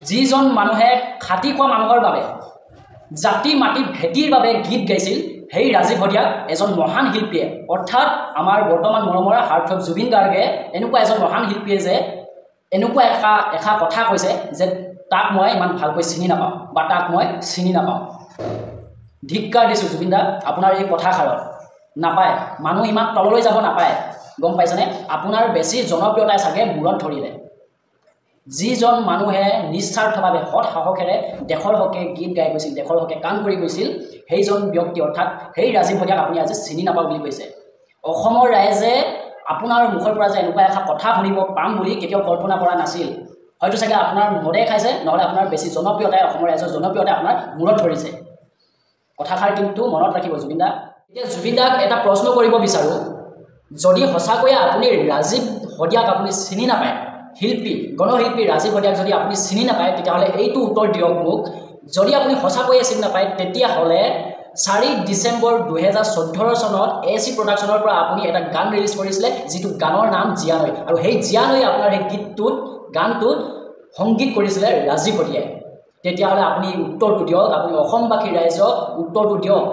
যিজন মানুহে খাটি খোৱা মানুহৰ বাবে জাতি মাটি ভেটিৰ বাবে গীত গাইছিল সেই ৰাজীৱ হদিয়াক এজন মহান শিল্পীয়ে অৰ্থাৎ আমাৰ বৰ্তমান মৰমৰা হাৰ্থক জুবিন গাৰ্গে এনেকুৱা এজন মহান শিল্পীয়ে যে এনেকুৱা এষা কথা কৈছে যে তাক মই ইমান ভালকৈ চিনি নাপাওঁ বা তাক মই চিনি নাপাওঁ ধিক্কাৰ দিছোঁ জুবিন দা আপোনাৰ এই কথাষাৰত নাপায় মানুহ ইমান তললৈ যাব নাপায় গম পাইছেনে আপোনাৰ বেছি জনপ্ৰিয়তাই চাগে মূৰত ধৰিলে যিজন মানুহে নিস্বাৰ্থভাৱে সৎ সাহসেৰে দেশৰ হকে গীত গাই গৈছিল দেশৰ হকে কাম কৰি গৈছিল সেইজন ব্যক্তি অৰ্থাৎ সেই ৰাজীৱ হদিয়াক আপুনি আজি চিনি নাপাওঁ বুলি কৈছে অসমৰ ৰাইজে আপোনাৰ মুখৰ পৰা যে এনেকুৱা এষাৰ কথা শুনিব পাম বুলি কেতিয়াও কল্পনা কৰা নাছিল হয়তো চাগে আপোনাৰ মদে খাইছে নহ'লে আপোনাৰ বেছি জনপ্ৰিয়তাই অসমৰ ৰাইজৰ জনপ্ৰিয়তাই আপোনাৰ মূৰত ধৰিছে কথাষাৰ কিন্তু মনত ৰাখিব জুবিন দা এতিয়া জুবিন দাক এটা প্ৰশ্ন কৰিব বিচাৰোঁ যদি সঁচাকৈয়ে আপুনি ৰাজীৱ হদিয়াক আপুনি চিনি নাপায় শিল্পী গণশিল্পী ৰাজীৱ হদিয়াক যদি আপুনি চিনি নাপায় তেতিয়াহ'লে এইটো উত্তৰ দিয়ক মোক যদি আপুনি সঁচাকৈয়ে চিনি নাপায় তেতিয়াহ'লে 4 ডিচেম্বৰ 2014 চনত AC প্ৰডাকশ্যনৰ পৰা আপুনি এটা গান ৰিলিজ কৰিছিলে যিটো গানৰ নাম জিয়ানৈ আৰু সেই জিয়ানৈ আপোনাৰ সেই গীতটোত গানটোত সংগীত কৰিছিলে ৰাজীৱ হদিয়াই তেতিয়াহ'লে আপুনি উত্তৰটো দিয়ক আপুনি অসমবাসী ৰাইজক উত্তৰটো দিয়ক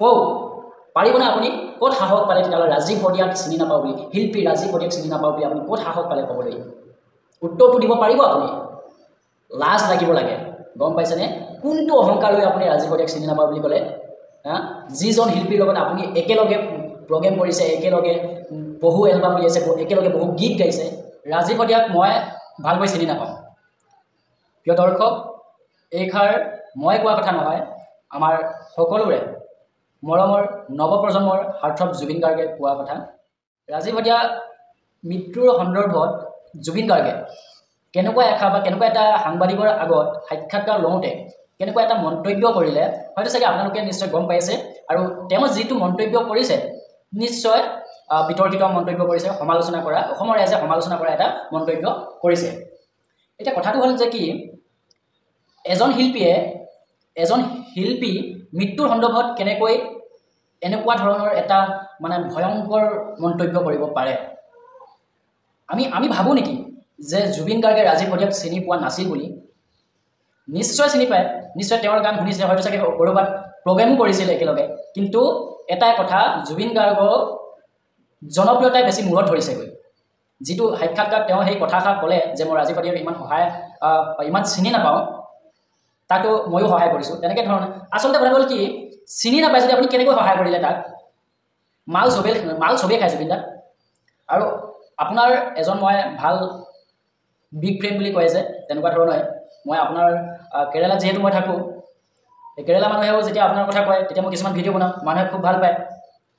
কওক পাৰিবনে আপুনি ক'ত সাহস পালে তেতিয়াহ'লে ৰাজীৱ হদিয়াক চিনি নাপাওঁ বুলি শিল্পী ৰাজীৱ হদিয়াক চিনি নাপাওঁ বুলি আপুনি ক'ত সাহস পালে ক'বলৈ উত্তৰটো দিব পাৰিব আপুনি লাজ লাগিব লাগে গম পাইছেনে কোনটো অহংকাৰ লৈ আপুনি ৰাজীৱ হদিয়াক চিনি নাপাওঁ বুলি ক'লে যিজন শিল্পীৰ লগত আপুনি একেলগে প্ৰগ্ৰেম কৰিছে একেলগে বহু এলবাম উলিয়াইছে একেলগে বহু গীত গাইছে ৰাজীৱ হদিয়াক মই ভালকৈ চিনি নাপাওঁ প্ৰিয় দৰ্শক এইষাৰ মই কোৱা কথা নহয় আমাৰ সকলোৰে মৰমৰ নৱপ্ৰজন্মৰ হাৰ্থক জুবিন গাৰ্গে কোৱা কথা ৰাজীৱ হদিয়া মৃত্যুৰ সন্দৰ্ভত জুবিন গাৰ্গে কেনেকুৱা এষাৰ বা কেনেকুৱা এটা সাংবাদিকৰ আগত সাক্ষাৎকাৰ লওঁতে কেনেকুৱা এটা মন্তব্য কৰিলে হয়তো চাগে আপোনালোকে নিশ্চয় গম পাইছে আৰু তেওঁ যিটো মন্তব্য কৰিছে নিশ্চয় বিতৰ্কিত মন্তব্য কৰিছে সমালোচনা কৰা অসমৰ ৰাইজে সমালোচনা কৰা এটা মন্তব্য কৰিছে এতিয়া কথাটো হ'ল যে কি এজন শিল্পী মৃত্যুৰ সন্দৰ্ভত কেনেকৈ এনেকুৱা ধৰণৰ এটা মানে ভয়ংকৰ মন্তব্য কৰিব পাৰে আমি ভাবোঁ নেকি যে জুবিন গাৰ্গে ৰাজীৱ হদিয়াক চিনি পোৱা নাছিল বুলি নিশ্চয় চিনি পায় নিশ্চয় তেওঁৰ গান শুনিছে হয়তো চাগে ক'ৰবাত প্ৰগ্ৰেমো কৰিছিলে একেলগে কিন্তু এটাই কথা জুবিন গাৰ্গৰ জনপ্ৰিয়তাই বেছি মূৰত ধৰিছেগৈ যিটো সাক্ষাৎকাৰ তেওঁ সেই কথাষাৰ ক'লে যে মই ৰাজীৱ হদিয়াক ইমান চিনি নাপাওঁ তাকো ময়ো সহায় কৰিছোঁ তেনেকৈ ধৰণে আচলতে কথা হ'ল কি চিনি নাপায় যদি আপুনি কেনেকৈ সহায় কৰিলে তাক মাল চবেই খাই জুবিন দা আৰু আপোনাৰ এজন মই ভাল বিগ ফ্ৰেণ্ড বুলি কয় যে তেনেকুৱা ধৰণে মই আপোনাৰ কেৰেলাত যিহেতু মই থাকোঁ এই কেৰেলা মানুহেও যেতিয়া আপোনাৰ কথা কয় তেতিয়া মই কিছুমান ভিডিঅ' বনাওঁ মানুহে খুব ভাল পায়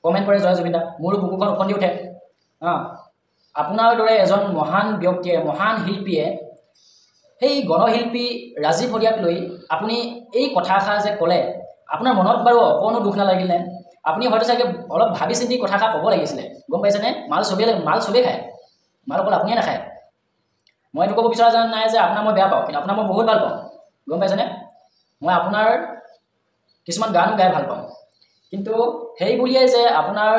কমেণ্ট কৰে জয় জুবিন দা মোৰো বুকুখন উফন্দি উঠে আপোনাৰ দৰে এজন মহান ব্যক্তিয়ে মহান শিল্পীয়ে সেই গণশিল্পী ৰাজীৱ হদিয়াক লৈ আপুনি এই কথাষাৰ যে ক'লে আপোনাৰ মনত বাৰু অকণো দুখ নালাগিলে আপুনি হয়তো চাগে অলপ ভাবি চিন্তি কথাষাৰ ক'ব লাগিছিলে গম পাইছেনে মাল চবেই খায় মাল অকল আপুনিয়ে নাখায় মই এইটো ক'ব বিচৰা নাই যে আপোনাক মই বেয়া পাওঁ কিন্তু আপোনাক মই বহুত ভাল পাওঁ গম পাইছেনে মই আপোনাৰ কিছুমান গানো গাই ভাল পাওঁ কিন্তু সেই বুলিয়ে যে আপোনাৰ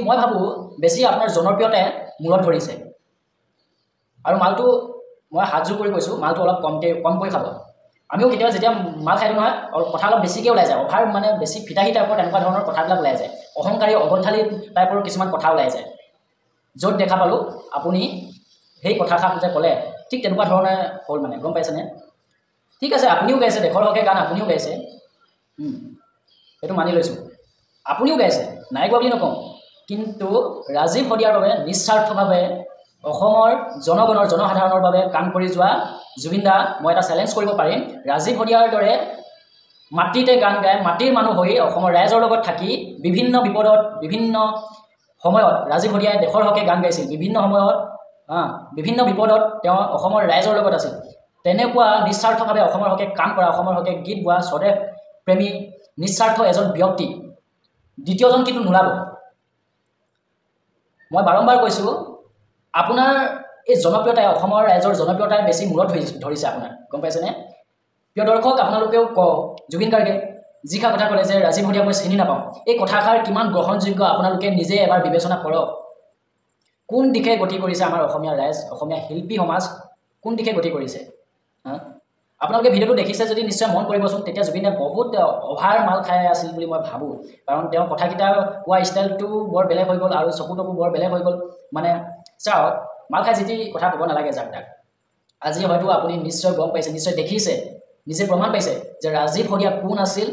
মই ভাবোঁ বেছি আপোনাৰ জনপ্ৰিয়তাই মূৰত ধৰিছে আৰু মালটো মই হাতযোৰ কৰি কৈছোঁ মালটো অলপ কমকৈ খাব আমিও কেতিয়াবা যেতিয়া মাল খাই দিওঁ নহয় কথা অলপ বেছিকৈ ওলাই যায় অভাৰ মানে বেছি ফিতাহী টাইপৰ তেনেকুৱা ধৰণৰ কথাবিলাক ওলাই যায় অহংকাৰী অগন্থালী টাইপৰ কিছুমান কথা ওলাই যায় য'ত দেখা পালোঁ আপুনি সেই কথাষাৰ যে ক'লে ঠিক তেনেকুৱা ধৰণে হ'ল মানে গম পাইছেনে ঠিক আছে আপুনিও গাইছে দেশৰ হকে গান আপুনিও গাইছে সেইটো মানি লৈছোঁ আপুনিও গাইছে নাই গোৱা বুলি নকওঁ কিন্তু ৰাজীৱ হদিয়াৰ বাবে নিস্বাৰ্থভাৱে অসমৰ জনসাধাৰণৰ বাবে কাম কৰি যোৱা জুবিন দা মই এটা চেলেঞ্জ কৰিব পাৰিম ৰাজীৱ হদিয়াৰ দৰে মাটিতে গান গাই মাটিৰ মানুহ হৈ অসমৰ ৰাইজৰ লগত থাকি বিভিন্ন বিপদত বিভিন্ন সময়ত ৰাজীৱ হদিয়াই দেশৰ হকে গান গাইছিল বিভিন্ন সময়ত বিভিন্ন বিপদত তেওঁ অসমৰ ৰাইজৰ লগত আছিল তেনেকুৱা নিস্বাৰ্থভাৱে অসমৰ হকে কাম কৰা অসমৰ হকে গীত গোৱা স্বদেশ প্ৰেমী নিস্বাৰ্থ এজন ব্যক্তি দ্বিতীয়জন কিন্তু নোলাব মই বাৰম্বাৰ কৈছোঁ আপোনাৰ এই জনপ্ৰিয়তাই অসমৰ ৰাইজৰ জনপ্ৰিয়তাই বেছি মূৰত ধৰিছে আপোনাৰ গম পাইছেনে প্ৰিয় দৰ্শক আপোনালোকেও কওক জুবিন গাৰ্গে যিষাৰ কথা ক'লে যে ৰাজীৱ হদিয়াক মই চিনি নাপাওঁ এই কথাষাৰ কিমান গ্ৰহণযোগ্য আপোনালোকে নিজে এবাৰ বিবেচনা কৰক কোন দিশে গতি কৰিছে আমাৰ অসমীয়া ৰাইজ অসমীয়া শিল্পী সমাজ কোন দিশে গতি কৰিছে আপোনালোকে ভিডিঅ'টো দেখিছে যদি নিশ্চয় মন কৰিবচোন তেতিয়া জুবিনে বহুত অভাৰ মাল খাই আছিল বুলি মই ভাবোঁ কাৰণ তেওঁৰ কথাকেইটা কোৱা ষ্টাইলটো বৰ বেলেগ হৈ গ'ল আৰু চকু টকু বৰ বেলেগ হৈ গ'ল মানে চাওক মাল খাই যি কথা ক'ব নালাগে যাক তাক আজি হয়তো আপুনি নিশ্চয় গম পাইছে নিশ্চয় দেখিছে নিজে প্ৰমাণ পাইছে যে ৰাজীৱ শদিয়া কোন আছিল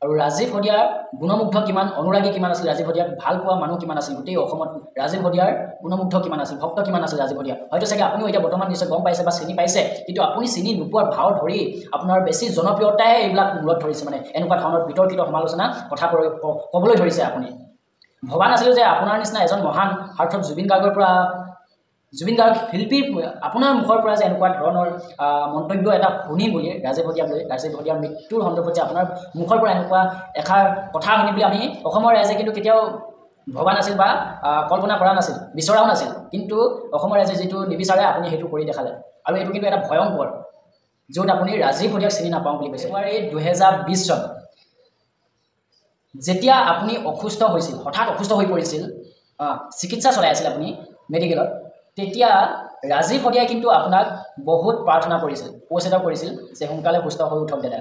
আৰু ৰাজীৱ শদিয়াৰ গুণমুগ্ধ কিমান অনুৰাগী কিমান আছিল ৰাজীৱ শদিয়াক ভাল পোৱা মানুহ কিমান আছিল গোটেই অসমত ৰাজীৱ শদিয়াৰ গুণমুগ্ধ কিমান আছিল ভক্ত কিমান আছিল ৰাজীৱ শদিয়া হয়তো চাগে আপুনিও এতিয়া বৰ্তমান নিশ্চয় গম পাইছে বা চিনি পাইছে কিন্তু আপুনি চিনি নোপোৱাৰ ভাও ধৰি আপোনাৰ বেছি জনপ্ৰিয়তাই এইবিলাক মূৰত ধৰিছে মানে এনেকুৱা ধৰণৰ বিতৰ্কিত সমালোচনা কথা ক'বলৈ ধৰিছে আপুনি ভবা নাছিলোঁ যে আপোনাৰ নিচিনা এজন মহান সাৰ্থক জুবিন গাৰ্গৰ পৰা জুবিন গাৰ্গ শিল্পীৰ আপোনাৰ মুখৰ পৰা যে এনেকুৱা ধৰণৰ মন্তব্য এটা শুনিম বুলি ৰাজীৱ শদিয়াৰ মৃত্যুৰ সন্দৰ্ভত যে আপোনাৰ মুখৰ পৰা এনেকুৱা এষাৰ কথা শুনিম বুলি আমি অসমৰ ৰাইজে কিন্তু কেতিয়াও ভবা নাছিল বা কল্পনা কৰা নাছিল বিচৰাও নাছিল কিন্তু অসমৰ ৰাইজে যিটো নিবিচাৰে আপুনি সেইটো কৰি দেখালে আৰু এইটো কিন্তু এটা ভয়ংকৰ য'ত আপুনি ৰাজীৱ শদিয়াক চিনি নাপাওঁ বুলি কৈছে ফেব্ৰুৱাৰী 2020 চন যেতিয়া আপুনি অসুস্থ হৈছিল হঠাৎ অসুস্থ হৈ পৰিছিল চিকিৎসা চলাই আছিল আপুনি মেডিকেলত তেতিয়া ৰাজীৱ শদিয়াই কিন্তু আপোনাক বহুত প্ৰাৰ্থনা কৰিছিল পোষ্ট এটা কৰিছিল যে সোনকালে সুস্থ হৈ উঠক দাদা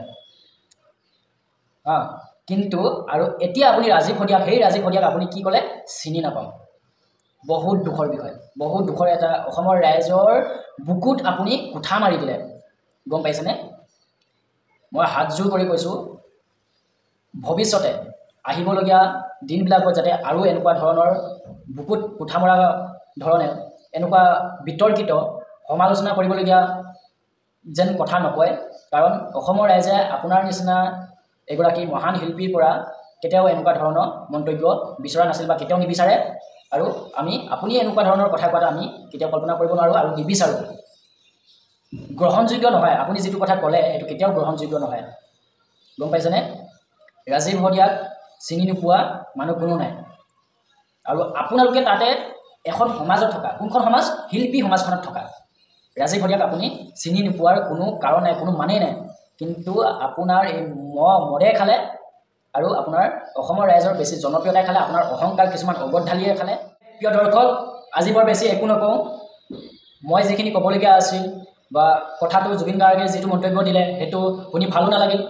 কিন্তু আৰু এতিয়া আপুনি ৰাজীৱ শদিয়াক সেই ৰাজীৱ শদিয়াক আপুনি কি ক'লে চিনি নাপাওঁ বহুত দুখৰ বিষয় বহুত দুখৰ এটা অসমৰ ৰাইজৰ বুকুত আপুনি কোঠা মাৰি দিলে গম পাইছেনে মই হাতজোৰ কৰি কৈছোঁ ভৱিষ্যতে আহিবলগীয়া দিনবিলাকত যাতে আৰু এনেকুৱা ধৰণৰ বুকুত কোঠা মৰা ধৰণে এনেকুৱা বিতৰ্কিত সমালোচনা কৰিবলগীয়া যেন কথা নকয় কাৰণ অসমৰ ৰাইজে আপোনাৰ নিচিনা এগৰাকী মহান শিল্পীৰ পৰা কেতিয়াও এনেকুৱা ধৰণৰ মন্তব্য বিচৰা নাছিল বা কেতিয়াও নিবিচাৰে আৰু আপুনি এনেকুৱা ধৰণৰ কথা কোৱাটো আমি কেতিয়াও কল্পনা কৰিব নোৱাৰোঁ আৰু নিবিচাৰোঁ গ্ৰহণযোগ্য নহয় আপুনি যিটো কথা ক'লে সেইটো কেতিয়াও গ্ৰহণযোগ্য নহয় গম পাইছেনে ৰাজীৱ শদিয়াক চিনি নোপোৱা মানুহ কোনো নাই আৰু আপোনালোকে তাতে এখন সমাজত থকা কোনখন সমাজ শিল্পী সমাজখনত থকা ৰাজীৱ শদিয়াক আপুনি চিনি নোপোৱাৰ কোনো কাৰণ নাই কোনো মানেই নাই কিন্তু আপোনাৰ এই মদে খালে আৰু আপোনাৰ অসমৰ ৰাইজৰ বেছি জনপ্ৰিয়তাই খালে আপোনাৰ অহংকাৰ কিছুমান অবদ্ধালিয়ে খালে প্ৰিয় দৰ্শক আজি বৰ বেছি একো নকওঁ মই যিখিনি ক'বলগীয়া আছিল বা কথাটো জুবিন গাৰ্গে যিটো মন্তব্য দিলে সেইটো শুনি ভালো নালাগিল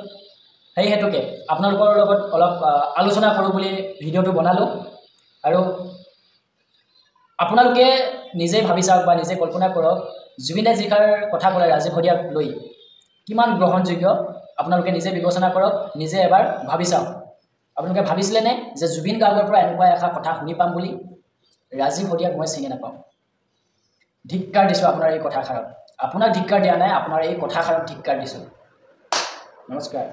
সেই হেতুকে আপোনালোকৰ লগত অলপ আলোচনা কৰোঁ বুলি ভিডিঅ'টো বনালোঁ আৰু আপোনালোকে নিজে ভাবি চাওক বা নিজে কল্পনা কৰক জুবিনে যিষাৰ কথা ক'লে ৰাজীৱ শদিয়াক লৈ কিমান গ্ৰহণযোগ্য আপোনালোকে নিজে বিবেচনা কৰক নিজে এবাৰ ভাবি চাওক আপোনালোকে ভাবিছিলেনে যে জুবিন গাৰ্গৰ পৰা এনেকুৱা এষাৰ কথা শুনি পাম বুলি ৰাজীৱ শদিয়াক মই চিনি নাপাওঁ ধিক্কাৰ দিছোঁ আপোনাৰ এই কথাষাৰত আপোনাক ধিক্কাৰ দিয়া নাই আপোনাৰ এই কথাষাৰত ধিক্কাৰ দিছোঁ নমস্কাৰ